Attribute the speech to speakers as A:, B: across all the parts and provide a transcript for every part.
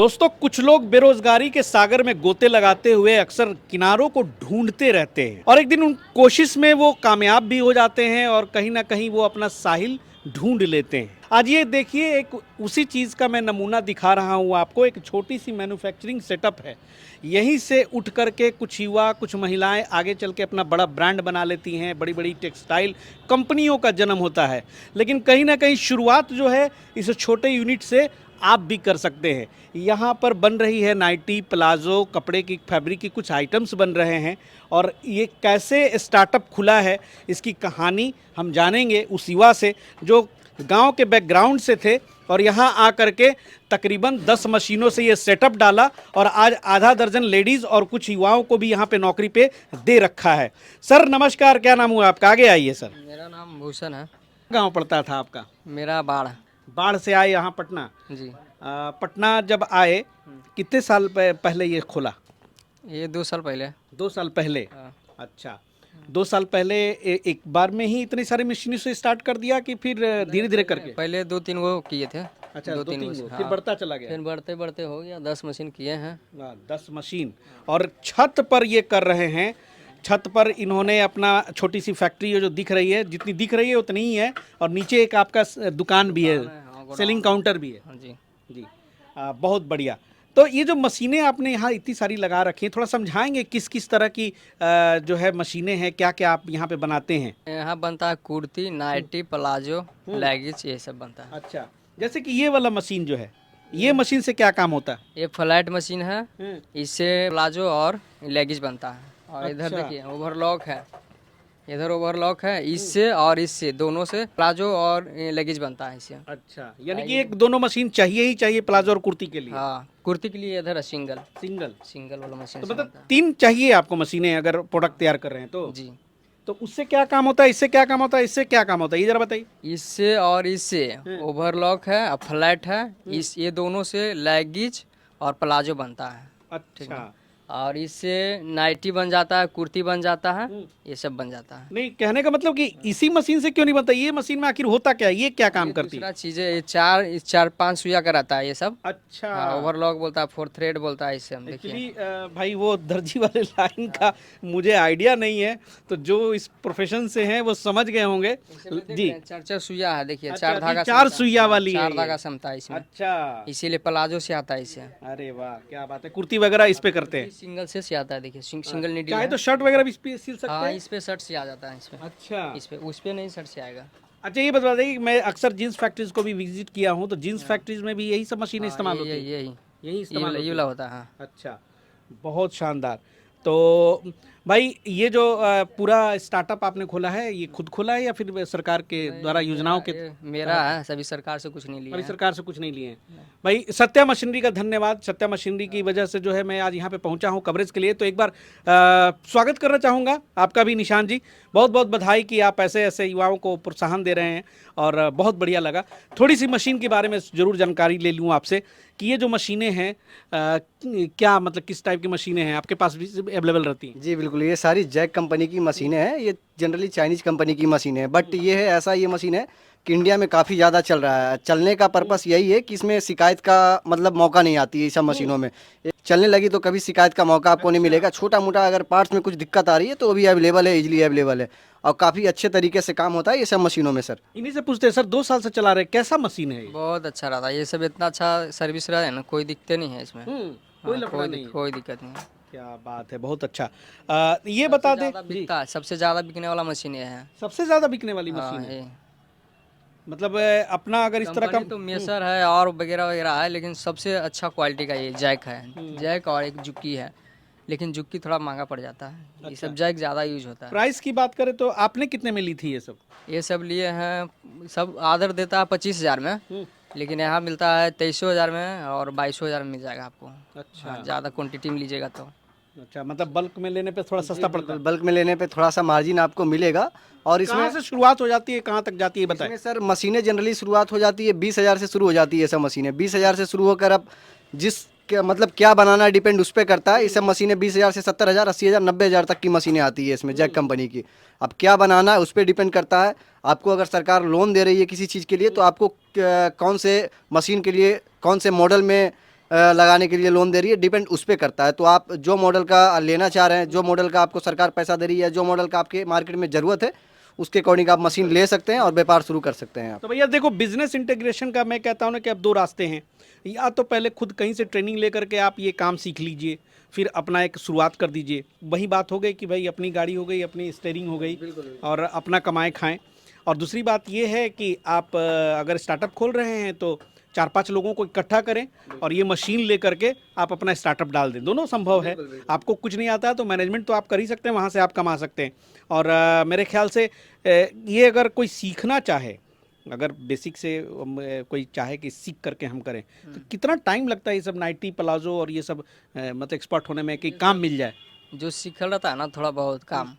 A: दोस्तों, कुछ लोग बेरोजगारी के सागर में गोते लगाते हुए अक्सर किनारों को ढूंढते रहते हैं और एक दिन उन कोशिश में वो कामयाब भी हो जाते हैं और कहीं ना कहीं वो अपना साहिल ढूंढ लेते हैं। आज ये देखिए, एक उसी चीज़ का मैं नमूना दिखा रहा हूँ आपको। एक छोटी सी मैन्युफैक्चरिंग सेटअप है। यहीं से उठ करके कुछ युवा, कुछ महिलाएं आगे चल के अपना बड़ा ब्रांड बना लेती हैं। बड़ी बड़ी टेक्सटाइल कंपनियों का जन्म होता है। लेकिन कहीं ना कहीं शुरुआत जो है इस छोटे यूनिट से आप भी कर सकते हैं। यहाँ पर बन रही है नाइटी, प्लाजो, कपड़े की, फैब्रिक की कुछ आइटम्स बन रहे हैं। और ये कैसे स्टार्टअप खुला है, इसकी कहानी हम जानेंगे उस युवा से जो गांव के बैकग्राउंड से थे और यहाँ आकर के तकरीबन 10 मशीनों से ये सेटअप डाला और आज आधा दर्जन लेडीज़ और कुछ युवाओं को भी यहाँ पे नौकरी पे दे रखा है। सर नमस्कार, क्या नाम हुआ आपका? आगे आइए सर।
B: मेरा नाम भूषण है।
A: गाँव पड़ता था आपका?
B: मेरा
A: बाढ़ से आए यहाँ पटना
B: जी।
A: पटना जब आए कितने साल पहले ये खोला?
B: ये 2 साल पहले।
A: 2 साल पहले।
B: हाँ।
A: अच्छा, 2 साल पहले एक बार में ही इतनी सारी मशीनों से स्टार्ट कर दिया कि फिर धीरे धीरे करके?
B: पहले 2-3 वो किए थे।
A: अच्छा, 2-3
B: मशीन,
A: फिर बढ़ता चला गया।
B: फिर बढ़ते बढ़ते हो गया 10 मशीन किए हैं।
A: 10 मशीन। और छत पर ये कर रहे हैं। छत पर इन्होंने अपना छोटी सी फैक्ट्री जो दिख रही है, जितनी दिख रही है उतनी ही है, और नीचे एक आपका दुकान भी है, सेलिंग काउंटर भी है।
B: हाँ जी
A: जी। बहुत बढ़िया। तो ये जो मशीनें आपने यहाँ इतनी सारी लगा रखी हैं, थोड़ा समझाएंगे किस किस तरह की जो है मशीनें हैं, क्या क्या आप यहाँ पे बनाते हैं?
B: यहाँ बनता है कुर्ती, नाइटी, प्लाजो, लेगिंग्स, ये सब बनता है।
A: अच्छा, जैसे कि ये वाला मशीन जो है, ये मशीन से क्या काम होता है?
B: ये फ्लैट मशीन है। इससे प्लाजो और लेगिंग्स बनता है। और इधर
A: अच्छा।
B: देखिए ओवरलॉक है, इधर ओवरलॉक है। इससे और इससे दोनों से प्लाजो और लेगिंग्स बनता है इससे।
A: अच्छा, यानी कि एक दोनों मशीन चाहिए ही चाहिए प्लाजो और कुर्ती के लिए?
B: हाँ, कुर्ती के लिए इधर है सिंगल
A: सिंगल
B: वाला मशीन
A: तो
B: से
A: मतलब
B: बनता है।
A: 3 चाहिए आपको मशीनें अगर प्रोडक्ट तैयार कर रहे हैं तो?
B: जी।
A: तो उससे क्या काम होता है, इससे क्या काम होता है, इससे क्या काम होता है, ये जरा बताइए।
B: इससे और इससे ओवरलॉक है और फ्लैट है। इस ये दोनों से लेगिंग्स और प्लाजो बनता है।
A: अच्छा।
B: और इससे नाइटी बन जाता है, कुर्ती बन जाता है, ये सब बन जाता है।
A: नहीं, कहने का मतलब कि इसी मशीन से क्यों नहीं बनता? ये मशीन में आखिर होता क्या है, ये क्या काम करती है?
B: दूसरा चीज है, ये 4-5 सुइया का रहता है ये सब।
A: अच्छा।
B: ओवरलॉक बोलता है, 4 थ्रेड बोलता है इससे। हम देखिए
A: एक्चुअली भाई वो दर्जी वाले लाइन का मुझे आइडिया नहीं है, तो जो इस प्रोफेशन से हैं वो समझ गए होंगे जी।
B: 4 सुइया है, देखिए।
A: अच्छा,
B: 4 धागा
A: 4 सुइया वाली है
B: 4
A: ये।
B: धागा समता है इसमें।
A: अच्छा,
B: इसीलिए प्लाजो से आता है इससे।
A: अरे वाह, क्या बात है। कुर्ती वगैरह इस पे करते हैं?
B: सिंगल से आता है, देखिए सिंगल नीडल
A: चाहे
B: है।
A: तो शर्ट वगैरह भी इस पे सिल सकते
B: हाँ,
A: हैं?
B: इस पे शर्ट से आ जाता है इसमें।
A: अच्छा।
B: इस पे, उस पे नहीं शर्ट से आएगा।
A: अच्छा, ये बता दें कि मैं अक्सर जींस फैक्ट्रीज को भी विजिट किया हूँ, तो जींस फैक्ट्रीज में भी यही सब मशीन इस्तेमाल होती है? यही इस्तेमाल
B: ये वाला होता है। हाँ।
A: अच्छा, बहुत शानदार। तो भाई ये जो पूरा स्टार्टअप आपने खोला है, ये खुद खोला है या फिर सरकार के द्वारा योजनाओं के?
B: मेरा है, सभी सरकार से कुछ नहीं लिया
A: भाई
B: है।
A: सरकार से कुछ नहीं लिए हैं। भाई सत्या मशीनरी का धन्यवाद। सत्या मशीनरी की वजह से जो है मैं आज यहाँ पे पहुँचा हूँ कवरेज के लिए। तो एक बार स्वागत करना चाहूँगा आपका भी निशान जी। बहुत बहुत बधाई कि आप ऐसे ऐसे युवाओं को प्रोत्साहन दे रहे हैं और बहुत बढ़िया लगा। थोड़ी सी मशीन के बारे में ज़रूर जानकारी ले लूँ आपसे कि ये जो मशीनें हैं क्या मतलब किस टाइप की मशीनें हैं आपके पास भी अवेलेबल रहती हैं?
C: जी बिल्कुल, ये सारी जैक कंपनी की मशीनें हैं। ये जनरली चाइनीज़ कंपनी की मशीनें हैं, बट ये है ऐसा, ये मशीन है कि इंडिया में काफ़ी ज़्यादा चल रहा है। चलने का पर्पस यही है कि इसमें शिकायत का मतलब मौका नहीं आती है। इस सब मशीनों में ये चलने लगी तो कभी शिकायत का मौका आपको नहीं मिलेगा। छोटा मोटा अगर पार्ट्स में कुछ दिक्कत आ रही है तो वो भी अवेलेबल है, इजीली अवेलेबल है, और काफ़ी अच्छे तरीके से काम होता है ये सब मशीनों में। सर
A: इन्हीं से पूछते हैं, सर 2 साल से चला रहे, कैसा मशीन है ये?
B: बहुत अच्छा रहा था ये सब। इतना अच्छा सर्विस रहा है ना, कोई दिक्कत नहीं है इसमें।
A: कोई लफड़ा नहीं?
B: कोई दिक्कत नहीं है।
A: क्या बात है, बहुत अच्छा। ये बता दें जी,
B: बिकता है, सबसे ज़्यादा बिकने वाला मशीन ये है।
A: सबसे ज्यादा बिकने वाली
B: हाँ,
A: मशीन है?
B: ये
A: मतलब अपना अगर इस तरह का
B: कंपनी तो मेसर है और वगैरह वगैरह है, लेकिन सबसे अच्छा क्वालिटी का ये जैक है। जैक और एक जुक्की है, लेकिन जुक्की थोड़ा महंगा पड़ जाता है। ये सब जैक ज़्यादा यूज होता है।
A: प्राइस की बात करें तो आपने कितने में ली थी ये सब?
B: ये सब लिए हैं, सब आदर देता है 25,000 में, लेकिन यहाँ मिलता है 23,000 में और 22,000 में मिल जाएगा आपको।
A: अच्छा।
B: ज़्यादा क्वांटिटी में लीजिएगा तो।
A: अच्छा, मतलब बल्क में लेने पे थोड़ा सस्ता पड़ता है?
C: बल्क में लेने पे थोड़ा सा मार्जिन आपको मिलेगा। और
A: कहाँ
C: इसमें
A: से शुरुआत हो जाती है, कहाँ तक जाती है बताएं?
C: इसमें सर मशीनें जनरली शुरुआत हो जाती है 20,000 से शुरू हो जाती है। ये सब मशीनें 20,000 से शुरू होकर अब जिस मतलब क्या बनाना डिपेंड उस पर करता है। ये सब मशीनें 20,000 से 70,000, 80,000, 90,000 तक की मशीनें आती है इसमें जैक कंपनी की। अब क्या बनाना है उस पर डिपेंड करता है। आपको अगर सरकार लोन दे रही है किसी चीज़ के लिए तो आपको कौन से मशीन के लिए, कौन से मॉडल में लगाने के लिए लोन दे रही है, डिपेंड उस पर करता है। तो आप जो मॉडल का लेना चाह रहे हैं, जो मॉडल का आपको सरकार पैसा दे रही है, जो मॉडल का आपके मार्केट में ज़रूरत है, उसके अकॉर्डिंग आप मशीन ले सकते हैं और व्यापार शुरू कर सकते हैं आप।
A: तो भैया देखो, बिजनेस इंटीग्रेशन का मैं कहता हूँ ना कि अब दो रास्ते हैं। या तो पहले खुद कहीं से ट्रेनिंग लेकर के आप ये काम सीख लीजिए, फिर अपना एक शुरुआत कर दीजिए। वही बात हो गई कि भाई अपनी गाड़ी हो गई, अपनी स्टीयरिंग हो गई और अपना कमाए खाएं। और दूसरी बात ये है कि आप अगर स्टार्टअप खोल रहे हैं तो 4-5 लोगों को इकट्ठा करें और ये मशीन लेकर के आप अपना स्टार्टअप डाल दें। दोनों संभव है। आपको कुछ नहीं आता है तो मैनेजमेंट तो आप कर ही सकते हैं, वहाँ से आप कमा सकते हैं। और मेरे ख्याल से ये अगर कोई सीखना चाहे, अगर बेसिक से कोई चाहे कि सीख करके हम करें, तो कितना टाइम लगता है ये सब नाइटी प्लाजो और ये सब मतलब एक्सपर्ट होने में कि काम मिल जाए?
B: जो सीखल रहता है ना थोड़ा बहुत काम,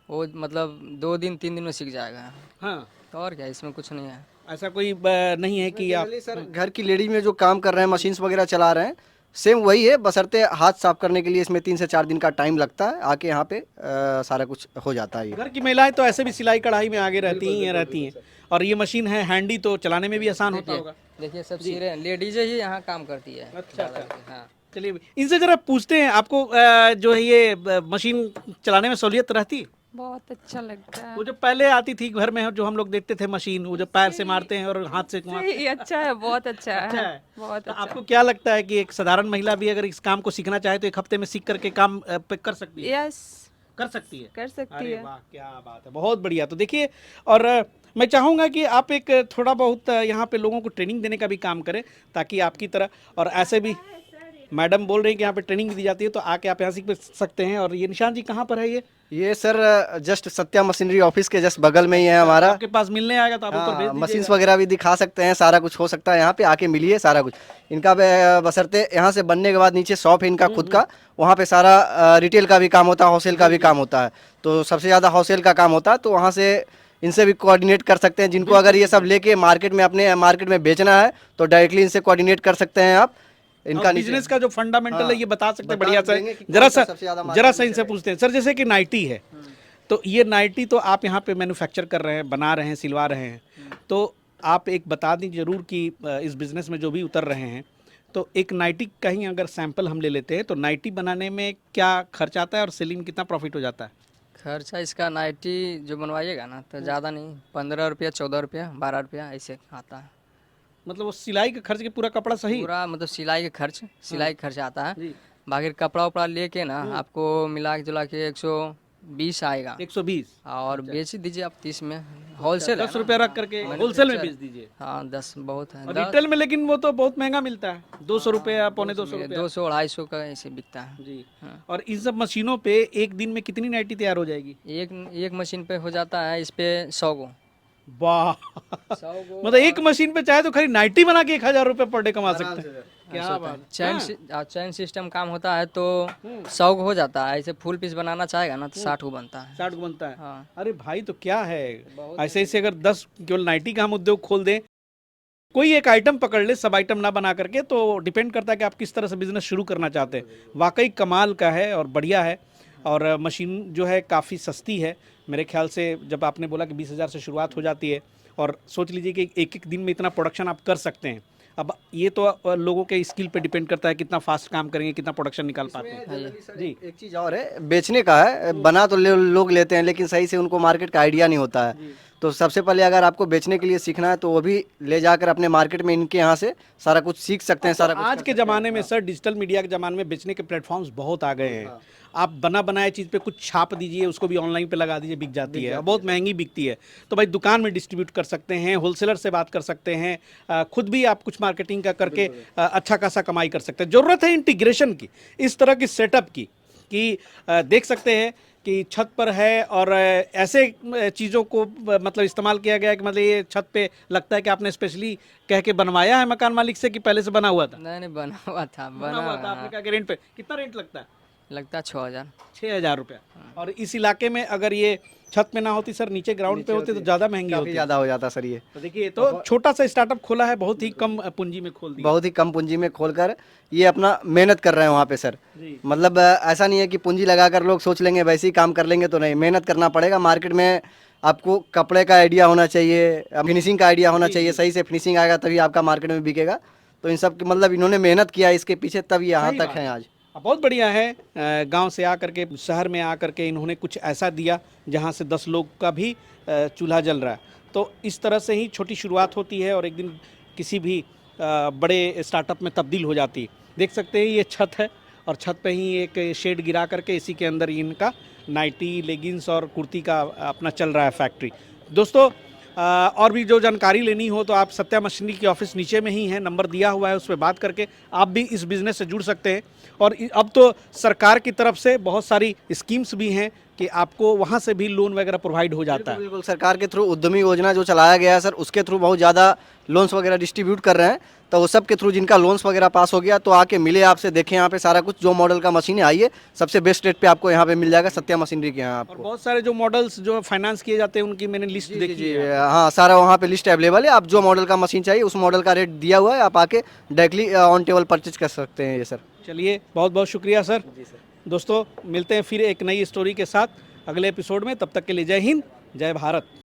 B: वो मतलब 2 दिन 3 दिन में सीख जाएगा।
A: हाँ,
B: तो और क्या, इसमें कुछ नहीं है।
A: ऐसा कोई नहीं है कि आप
C: सर घर की लेडीज में जो काम कर रहे हैं, मशीन्स वगैरह चला रहे हैं, सेम वही है, बशर्ते हाथ साफ करने के लिए इसमें 3 से 4 दिन का टाइम लगता है। आके यहाँ पे सारा कुछ हो जाता है। ये
A: घर की महिलाएं तो ऐसे भी सिलाई कढ़ाई में आगे रहती हैं और ये मशीन है हैंडी, तो चलाने में भी आसान होता होगा।
B: देखिए सब सिरे लेडीज ही यहाँ काम करती है।
A: अच्छा।
B: हाँ।
A: चलिए इनसे जरा पूछते हैं, आपको जो है ये मशीन चलाने में सहूलियत रहती है?
D: बहुत अच्छा लगता है।
A: वो जो पहले आती थी घर में, जो हम लोग देखते थे मशीन, वो जो पैर से मारते हैं और हाथ से घुमाते हैं।
D: ये अच्छा है, बहुत अच्छा है।
A: अच्छा है।
D: बहुत
A: तो
D: अच्छा।
A: आपको क्या लगता है कि एक साधारण महिला भी अगर इस काम को सीखना चाहे तो 1 हफ्ते में सीख करके काम पे कर सकती है?
D: यस,
A: कर सकती है।
D: कर सकती
A: अरे
D: है।
A: वाह, क्या बात है, बहुत बढ़िया। तो देखिए, और मैं चाहूँगा कि आप एक थोड़ा बहुत यहाँ पे लोगों को ट्रेनिंग देने का भी काम करें, ताकि आपकी तरह, और ऐसे भी मैडम बोल रही हैं कि यहाँ पे ट्रेनिंग दी जाती है, तो आके आप यहाँ सीख सकते हैं। और ये निशान जी कहाँ पर है ये?
C: Sir just Satya machinery office के जस्ट बगल में ही है हमारा।
A: आपके पास मिलने आएगा तो आप ऊपर भेज
C: मशीन्स
A: दीजिएगा।
C: वगैरह भी दिखा सकते हैं, सारा कुछ हो सकता है। यहाँ पे आके मिलिए, सारा कुछ इनका बशर्ते यहाँ से बनने के बाद नीचे शॉप है इनका खुद का, वहाँ पे सारा रिटेल का भी काम होता है, होलसेल का भी काम होता है। तो सबसे ज़्यादा होलसेल का काम होता है, तो वहाँ से इनसे भी कोऑर्डिनेट कर सकते हैं। जिनको अगर ये सब लेके मार्केट में अपने मार्केट में बेचना है तो डायरेक्टली इनसे कोऑर्डिनेट कर सकते हैं आप। इनका
A: बिजनेस का जो फंडामेंटल है ये बता सकते हैं
C: बता
A: बढ़िया
C: देंगे
A: से।
C: कि
A: जरा
C: कौन सा
A: सा
C: सबसे ज्यादा
A: जरा
C: मार्केट
A: सा इनसे पूछते हैं सर, जैसे कि नाइटी है, तो ये नाइटी तो आप यहाँ पे मैन्युफैक्चर कर रहे हैं, बना रहे हैं, सिलवा रहे हैं, तो आप एक बता दीजिए जरूर कि इस बिज़नेस में जो भी उतर रहे हैं, तो एक नाइटी का ही अगर सैंपल हम ले लेते हैं तो नाइटी बनाने में क्या खर्च आता है और सेलिंग में कितना प्रॉफिट हो जाता है?
B: खर्चा इसका नाइटी जो बनवाइएगा ना तो ज़्यादा नहीं, 15 रुपया, 14 रुपया, 12 रुपया ऐसे आता है।
A: मतलब वो सिलाई के खर्च के पूरा कपड़ा सही?
B: पूरा मतलब सिलाई का खर्च आता है।
A: जी।
B: बाकी कपड़ा उपड़ा लेके ना आपको मिला के जुला के 120 आएगा।
A: 120
B: और बेच दीजिए आप 30 में, होलसेल
A: 10 रुपया रख करके होलसेल में बेच दीजिए।
B: हाँ 10 बहुत है।
A: और रिटेल में लेकिन वो तो बहुत महंगा मिलता है, 200 रुपया, 250 रुपया।
B: 200-250 का ऐसे बिकता है।
A: जी।
B: हाँ।
A: और इन सब मशीनों पे एक दिन में कितनी नाइटी तैयार हो जाएगी?
B: एक मशीन पे हो जाता है इस पे 100 गो।
A: वाह
B: 100 गो
A: मतलब एक मशीन पे चाहे तो खाली नाइटी बना के 1000 रुपये पर डे कमा सकते हैं। क्या बात है।
B: चैन सिस्टम काम होता है तो 100 गो हो जाता है। ऐसे फुल पीस बनाना चाहेगा ना तो 60 गो बनता है।
A: 60 बनता है।
B: हाँ।
A: अरे भाई तो क्या है, ऐसे ऐसे अगर 10 केवल नाइटी का हम उद्योग खोल दें, कोई एक आइटम पकड़ ले, सब आइटम ना बना करके, तो डिपेंड करता है कि आप किस तरह से बिजनेस शुरू करना चाहते हैं। वाकई कमाल का है और बढ़िया है। और मशीन जो है काफ़ी सस्ती है मेरे ख्याल से। जब आपने बोला कि 20,000 से शुरुआत हो जाती है, और सोच लीजिए कि एक एक दिन में इतना प्रोडक्शन आप कर सकते हैं। अब ये तो लोगों के स्किल पे डिपेंड करता है, कितना फास्ट काम करेंगे, कितना प्रोडक्शन निकाल पाते हैं। जी।
C: एक चीज़ और है, बेचने का है, बना तो लोग लेते हैं लेकिन सही से उनको मार्केट का आइडिया नहीं होता है। तो सबसे पहले अगर आपको बेचने के लिए सीखना है तो वो भी ले जाकर अपने मार्केट में इनके यहाँ से सारा कुछ सीख सकते हैं। सारा कुछ
A: आज के ज़माने में सर, डिजिटल मीडिया के ज़माने में बेचने के प्लेटफॉर्म्स बहुत आ गए हैं। आप बना बनाए चीज़ पे कुछ छाप दीजिए, उसको भी ऑनलाइन पे लगा दीजिए, बिक जाती है, बहुत महंगी बिकती है। तो भाई दुकान में डिस्ट्रीब्यूट कर सकते हैं, होलसेलर से बात कर सकते हैं, खुद भी आप कुछ मार्केटिंग का करके अच्छा खासा कमाई कर सकते हैं। ज़रूरत है इंटीग्रेशन की, इस तरह की सेटअप की, कि देख सकते हैं कि छत पर है और ऐसे चीज़ों को मतलब इस्तेमाल किया गया है कि मतलब ये छत पे लगता है कि आपने स्पेशली कह के बनवाया है मकान मालिक से कि पहले से बना हुआ था?
B: नहीं बना हुआ था।
A: बना हुआ था। आपने कहा कि रेंट पे कितना रेंट लगता है?
B: लगता है 6,000।
A: 6,000 रुपया। और इस इलाके में अगर ये छत पे ना होती सर, नीचे ग्राउंड पे होती तो ज़्यादा महंगी
C: काफ़ी
A: होती।
C: ज़्यादा हो जाता सर ये।
A: तो देखिए, तो छोटा सा स्टार्टअप खोला है, बहुत ही कम पूंजी में खोल दिया।
C: बहुत ही कम पूंजी में खोलकर ये अपना मेहनत कर रहे हैं वहाँ पे सर।
A: जी।
C: मतलब ऐसा नहीं है कि पूंजी लगाकर लोग सोच लेंगे वैसे ही काम कर लेंगे, तो नहीं, मेहनत करना पड़ेगा। मार्केट में आपको कपड़े का आइडिया होना चाहिए, फिनिशिंग का आइडिया होना चाहिए, सही से फिनिशिंग आएगा तभी आपका मार्केट में बिकेगा। तो इन सब की मतलब इन्होंने मेहनत किया है इसके पीछे, तब ये यहाँ
A: सही
C: तक
A: बात
C: हैं आज।
A: बहुत बढ़िया है। गांव से आकर के शहर में आकर के इन्होंने कुछ ऐसा दिया जहां से 10 लोग का भी चूल्हा जल रहा है। तो इस तरह से ही छोटी शुरुआत होती है और एक दिन किसी भी बड़े स्टार्टअप में तब्दील हो जाती है। देख सकते हैं ये छत है और छत पे ही एक शेड गिरा करके इसी के अंदर इनका नाइटी, लेगिंग्स और कुर्ती का अपना चल रहा है फैक्ट्री। दोस्तों और भी जो जानकारी लेनी हो तो आप सत्या मशीनरी की ऑफिस नीचे में ही है, नंबर दिया हुआ है, उस पर बात करके आप भी इस बिज़नेस से जुड़ सकते हैं। और अब तो सरकार की तरफ से बहुत सारी स्कीम्स भी हैं कि आपको वहाँ से भी लोन वगैरह प्रोवाइड हो जाता है।
C: बिल्कुल सरकार के थ्रू उद्यमी योजना जो चलाया गया है सर, उसके थ्रू बहुत ज़्यादा लोन्स वगैरह डिस्ट्रीब्यूट कर रहे हैं। तो वो सब के थ्रू जिनका लोन्स वगैरह पास हो गया तो आके मिले आपसे, देखें यहाँ पे सारा कुछ जो मॉडल का मशीन है, आइए सबसे बेस्ट रेट पे आपको यहाँ पे मिल जाएगा सत्या मशीनरी के यहाँ
A: और
C: आपको।
A: बहुत सारे जो मॉडल्स जो फाइनेंस किए जाते हैं उनकी मैंने लिस्ट देखी है।
C: हाँ सारा वहाँ पे लिस्ट अवेलेबल है, आप जो मॉडल का मशीन चाहिए उस मॉडल का रेट दिया हुआ है, आप आके डायरेक्टली ऑन टेबल परचेज कर सकते हैं ये सर।
A: चलिए बहुत बहुत शुक्रिया सर। दोस्तों मिलते हैं फिर एक नई स्टोरी के साथ अगले एपिसोड में, तब तक के लिए जय हिंद, जय भारत।